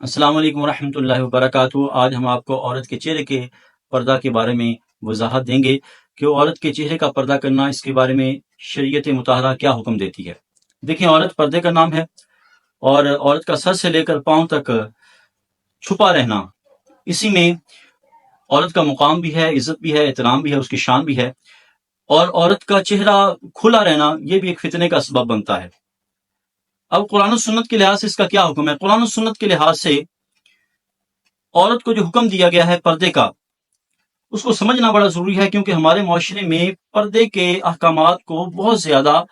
السلام علیکم ورحمۃ اللہ وبرکاتہ۔ آج ہم آپ کو عورت کے چہرے کے پردہ کے بارے میں وضاحت دیں گے کہ عورت کے چہرے کا پردہ کرنا، اس کے بارے میں شریعت مطہرہ کیا حکم دیتی ہے۔ دیکھیں، عورت پردے کا نام ہے، اور عورت کا سر سے لے کر پاؤں تک چھپا رہنا، اسی میں عورت کا مقام بھی ہے، عزت بھی ہے، احترام بھی ہے، اس کی شان بھی ہے۔ اور عورت کا چہرہ کھلا رہنا یہ بھی ایک فتنے کا سبب بنتا ہے۔ اب قرآن و سنت کے لحاظ سے اس کا کیا حکم ہے؟ قرآن و سنت کے لحاظ سے عورت کو جو حکم دیا گیا ہے پردے کا، اس کو سمجھنا بڑا ضروری ہے، کیونکہ ہمارے معاشرے میں پردے کے احکامات کو بہت زیادہ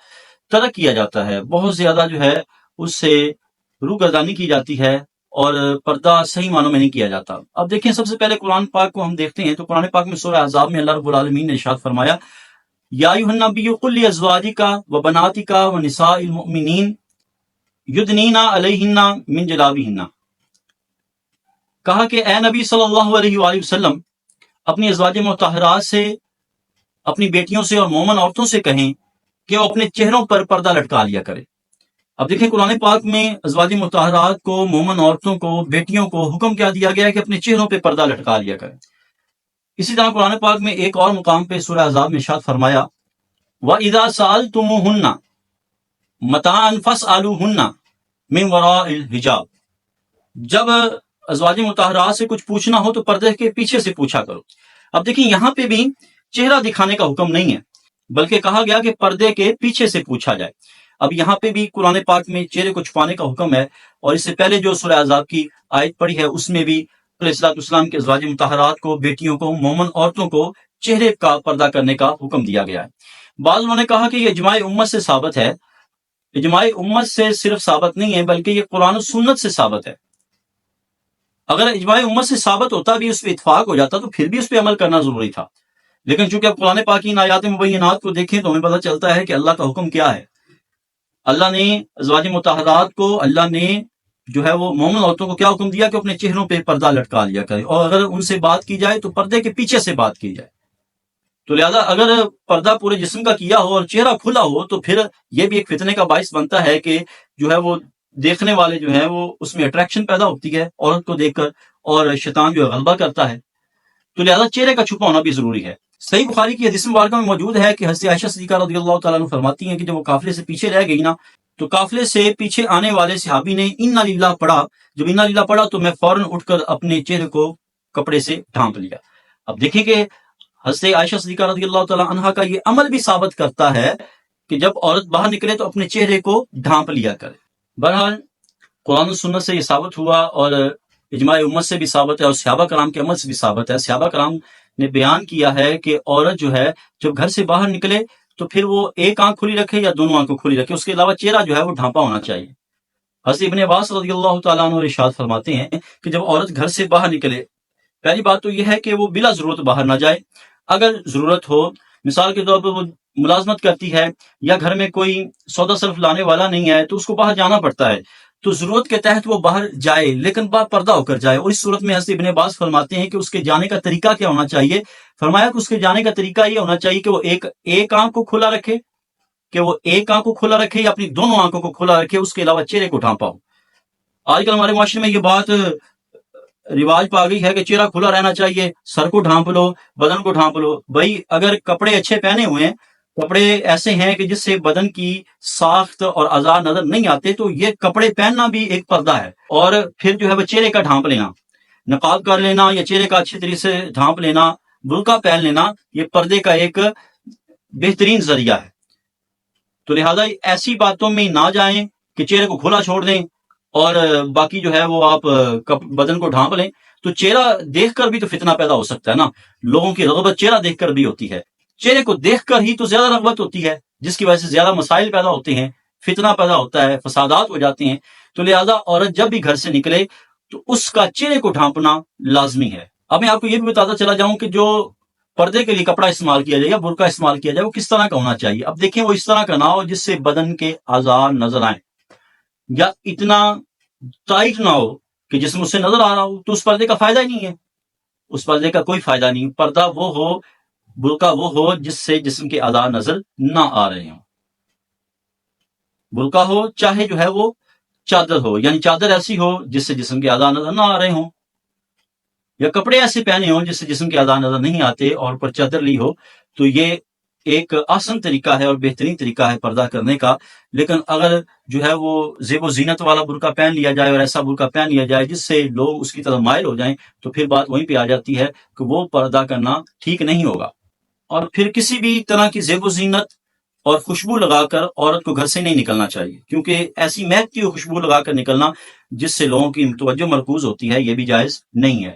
ترک کیا جاتا ہے، بہت زیادہ جو ہے اس سے روگردانی کی جاتی ہے، اور پردہ صحیح معنوں میں نہیں کیا جاتا۔ اب دیکھیں، سب سے پہلے قرآن پاک کو ہم دیکھتے ہیں تو قرآن پاک میں سورہ احزاب میں اللہ رب العالمین نے ارشاد فرمایا، یا ایھا النبی قل لازواجک وبناتک ونساء المؤمنین یدنین علیہن من جلابیبہن، کہا کہ اے نبی صلی اللہ علیہ وآلہ وسلم اپنی ازواج مطہرات سے، اپنی بیٹیوں سے اور مومن عورتوں سے کہیں کہ وہ اپنے چہروں پر پردہ لٹکا لیا کرے۔ اب دیکھیں، قرآن پاک میں ازواج مطہرات کو، مومن عورتوں کو، بیٹیوں کو حکم کیا دیا گیا ہے کہ اپنے چہروں پہ پردہ لٹکا لیا کرے۔ اسی طرح قرآن پاک میں ایک اور مقام پہ سورہ احزاب میں ارشاد فرمایا، وَإِذَا سَأَلْتُمُوهُنَّ مَتَاعًا فَاسْأَلُوهُنَّ مِن وَرَاءِ الْحِجَابِ، جب ازواج مطہرات سے کچھ پوچھنا ہو تو پردے کے پیچھے سے پوچھا کرو۔ اب دیکھیں، یہاں پہ بھی چہرہ دکھانے کا حکم نہیں ہے، بلکہ کہا گیا کہ پردے کے پیچھے سے پوچھا جائے۔ اب یہاں پہ بھی قرآن پاک میں چہرے کو چھپانے کا حکم ہے، اور اس سے پہلے جو سورہ احزاب کی آیت پڑھی ہے اس میں بھی علیہ الصلوۃ والسلام کے ازواج مطہرات کو، بیٹیوں کو، مومن عورتوں کو چہرے کا پردہ کرنے کا حکم دیا گیا ہے۔ بعض لوگوں نے کہا کہ یہ اجماع امت سے ثابت ہے۔ اجماع امت سے صرف ثابت نہیں ہے، بلکہ یہ قرآن و سنت سے ثابت ہے۔ اگر اجماع امت سے ثابت ہوتا بھی، اس پہ اتفاق ہو جاتا، تو پھر بھی اس پہ عمل کرنا ضروری تھا۔ لیکن چونکہ اب قرآن پاک کی ان آیات مبینات کو دیکھیں تو ہمیں پتہ چلتا ہے کہ اللہ کا حکم کیا ہے۔ اللہ نے ازواج مطہرات کو، اللہ نے جو ہے وہ مومن عورتوں کو کیا حکم دیا کہ اپنے چہروں پہ پردہ لٹکا لیا کرے، اور اگر ان سے بات کی جائے تو پردے کے پیچھے سے بات کی جائے۔ تو لہذا اگر پردہ پورے جسم کا کیا ہو اور چہرہ کھلا ہو تو پھر یہ بھی ایک فتنے کا باعث بنتا ہے کہ جو ہے وہ دیکھنے والے جو ہیں وہ اس میں اٹریکشن پیدا ہوتی ہے عورت کو دیکھ کر، اور شیطان جو ہے غلبہ کرتا ہے۔ تو لہذا چہرے کا چھپا ہونا بھی ضروری ہے۔ صحیح بخاری کی حدیث مبارکہ میں موجود ہے کہ حضرت عائشہ صدیقہ رضی اللہ تعالیٰ عنہ فرماتی ہیں کہ جب وہ قافلے سے پیچھے رہ گئی نا، تو قافلے سے پیچھے آنے والے صحابی نے انا للہ پڑھا۔ جب انا للہ پڑھا تو میں فوراً اٹھ کر اپنے چہرے کو کپڑے سے ڈھانپ لیا۔ اب دیکھیں کہ حضرت عائشہ صدیقہ رضی اللہ تعالیٰ عنہ کا یہ عمل بھی ثابت کرتا ہے کہ جب عورت باہر نکلے تو اپنے چہرے کو ڈھانپ لیا کرے۔ بہرحال قرآن و سنت سے یہ ثابت ہوا، اور اجماع امت سے بھی ثابت ہے، اور صحابہ کرام کے عمل سے بھی ثابت ہے۔ صحابہ کرام نے بیان کیا ہے کہ عورت جو ہے جب گھر سے باہر نکلے تو پھر وہ ایک آنکھ کھلی رکھے یا دونوں آنکھوں کھلی رکھے، اس کے علاوہ چہرہ جو ہے وہ ڈھانپا ہونا چاہیے۔ حضرت ابن عباس رضی اللہ تعالیٰ عنہ ارشاد فرماتے ہیں کہ جب عورت گھر سے باہر نکلے، پہلی بات تو یہ ہے کہ وہ بلا ضرورت باہر نہ جائے۔ اگر ضرورت ہو، مثال کے طور پر وہ ملازمت کرتی ہے یا گھر میں کوئی سودا صرف لانے والا نہیں ہے تو اس کو باہر جانا پڑتا ہے، تو ضرورت کے تحت وہ باہر جائے، لیکن با پردہ ہو کر جائے۔ اور اس صورت میں حضرت ابن عباس فرماتے ہیں کہ اس کے جانے کا طریقہ کیا ہونا چاہیے؟ فرمایا کہ اس کے جانے کا طریقہ یہ ہونا چاہیے کہ وہ ایک آنکھ کو کھلا رکھے، یا اپنی دونوں آنکھوں کو کھلا رکھے، اس کے علاوہ چہرے کو ڈھانپا ہو۔ آج کل ہمارے معاشرے میں یہ بات رواج پا گئی ہے کہ چہرہ کھلا رہنا چاہیے، سر کو ڈھانپ لو، بدن کو ڈھانپ لو۔ بھائی اگر کپڑے اچھے پہنے ہوئے ہیں، کپڑے ایسے ہیں کہ جس سے بدن کی ساخت اور اعضاء نظر نہیں آتے، تو یہ کپڑے پہننا بھی ایک پردہ ہے۔ اور پھر جو ہے وہ چہرے کا ڈھانپ لینا، نقاب کر لینا یا چہرے کا اچھی طریقے سے ڈھانپ لینا، برقع پہن لینا، یہ پردے کا ایک بہترین ذریعہ ہے۔ تو لہذا ایسی باتوں میں نہ جائیں کہ چہرے کو کھلا چھوڑ دیں اور باقی جو ہے وہ آپ بدن کو ڈھانپ لیں، تو چہرہ دیکھ کر بھی تو فتنہ پیدا ہو سکتا ہے نا۔ لوگوں کی رغبت چہرہ دیکھ کر بھی ہوتی ہے، چہرے کو دیکھ کر ہی تو زیادہ رغبت ہوتی ہے، جس کی وجہ سے زیادہ مسائل پیدا ہوتے ہیں، فتنہ پیدا ہوتا ہے، فسادات ہو جاتے ہیں۔ تو لہذا عورت جب بھی گھر سے نکلے تو اس کا چہرے کو ڈھانپنا لازمی ہے۔ اب میں آپ کو یہ بھی بتاتا چلا جاؤں کہ جو پردے کے لیے کپڑا استعمال کیا جائے یا برقع استعمال کیا جائے وہ کس طرح کا ہونا چاہیے۔ اب دیکھیں، وہ اس طرح کا نہ ہو جس سے بدن کے اعضاء نظر آئیں، یا اتنا ٹائٹ نہ ہو کہ جسم اس سے نظر آ رہا ہو، تو اس پردے کا فائدہ ہی نہیں ہے، اس پردے کا کوئی فائدہ نہیں۔ پردہ وہ ہو، برقع وہ ہو جس سے جسم کے اعضاء نظر نہ آ رہے ہوں۔ برقع ہو چاہے جو ہے وہ چادر ہو، یعنی چادر ایسی ہو جس سے جسم کے اعضاء نظر نہ آ رہے ہوں، یا کپڑے ایسے پہنے ہوں جس سے جسم کے اعضاء نظر نہیں آتے اور اوپر چادر لی ہو، تو یہ ایک آسان طریقہ ہے اور بہترین طریقہ ہے پردہ کرنے کا۔ لیکن اگر جو ہے وہ زیب و زینت والا برقع پہن لیا جائے اور ایسا برقع پہن لیا جائے جس سے لوگ اس کی طرف مائل ہو جائیں، تو پھر بات وہیں پہ آ جاتی ہے کہ وہ پردہ کرنا ٹھیک نہیں ہوگا۔ اور پھر کسی بھی طرح کی زیب و زینت اور خوشبو لگا کر عورت کو گھر سے نہیں نکلنا چاہیے، کیونکہ ایسی مہکتی ہوئی خوشبو لگا کر نکلنا جس سے لوگوں کی توجہ مرکوز ہوتی ہے، یہ بھی جائز نہیں ہے۔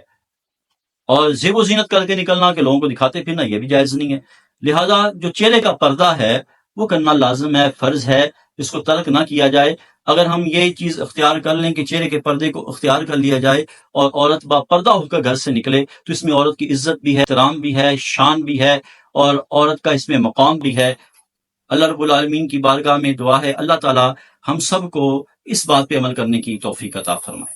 اور زیب و زینت کر کے نکلنا کہ لوگوں کو دکھاتے پھرنا، یہ بھی جائز نہیں ہے۔ لہذا جو چہرے کا پردہ ہے وہ کرنا لازم ہے، فرض ہے، اس کو ترک نہ کیا جائے۔ اگر ہم یہ چیز اختیار کر لیں کہ چہرے کے پردے کو اختیار کر لیا جائے اور عورت با پردہ ہو کر گھر سے نکلے، تو اس میں عورت کی عزت بھی ہے، احترام بھی ہے، شان بھی ہے، اور عورت کا اس میں مقام بھی ہے۔ اللہ رب العالمین کی بارگاہ میں دعا ہے اللہ تعالی ہم سب کو اس بات پہ عمل کرنے کی توفیق عطا فرمائے۔